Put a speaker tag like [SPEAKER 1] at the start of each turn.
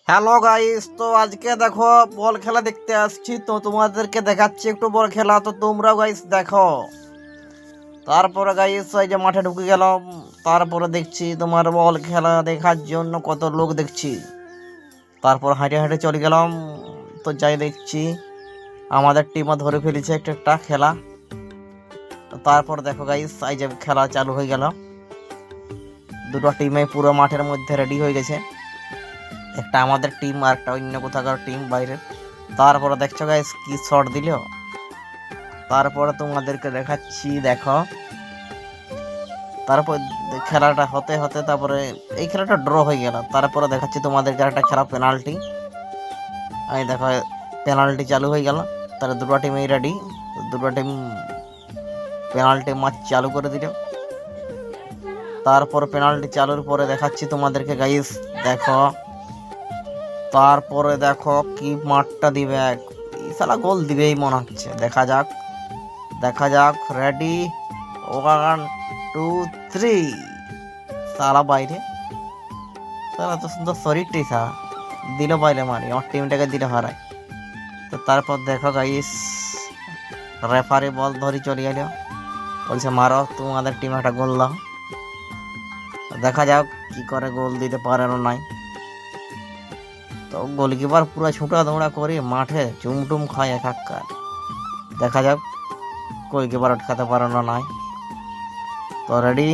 [SPEAKER 1] Hello guys, তো আজকে দেখো বল খেলা দেখতে আসছি। তো তোমাদেরকে দেখাচ্ছি একটু বল খেলা, তো তোমরাও গাইস দেখো। তারপরে গাইস এই যে মাঠে ঢুকে গেলাম। তারপরে দেখছি তোমার বল খেলা দেখার জন্য কত লোক দেখছি। তারপর হাঁটে হাঁটে চলে গেলাম। তো যাই দেখছি আমাদের টিমও ধরে ফেলেছে একটা একটা খেলা। তো তারপর দেখো গাইস এই যে খেলা চালু হয়ে গেল। দুটো টিমে পুরো মাঠের মধ্যে রেডি হয়ে গেছে। একটা আমাদের টিম আর একটা অন্য কোথাকার টিম বাইরের। তারপরে দেখছো গাইস কি শট দিল। তারপরে তোমাদেরকে দেখাচ্ছি দেখো। তারপর খেলাটা হতে হতে তারপরে এই খেলাটা ড্র হয়ে গেল। তারপরে দেখাচ্ছি তোমাদেরকে একটা খেলা পেনাল্টি। এই দেখো পেনাল্টি চালু হয়ে গেল। তাহলে দুটো টিমই রেডি। দুটো টিম পেনাল্টি ম্যাচ চালু করে দিল। তারপর পেনাল্টি চালুর পরে দেখাচ্ছি তোমাদেরকে গাইস দেখো। তারপরে দেখো কি মাঠটা দিবে, সালা গোল দিবেই মনে হচ্ছে। দেখা যাক দেখা যাক। রেডি, 1 2 3। সালা বাইরে, সালা তো সুন্দর শরীরটাই সালা দিল বাইরে মারি, আমার টিমটাকে দিলে হারায়। তো তারপর দেখো গাইস রেফারি বল ধরে চলে গেল, বলছে মারো তোমাদের টিম একটা গোল দাও। দেখা যাক কি করে, গোল দিতে পারে না নাই। তো গোলকিপার পুরো ছুটা দৌড়া করে মাঠে চুমটুম খায় একাকার। দেখা যাক গোলকিপার আটকাতে পারে না নাই। তো রেডি।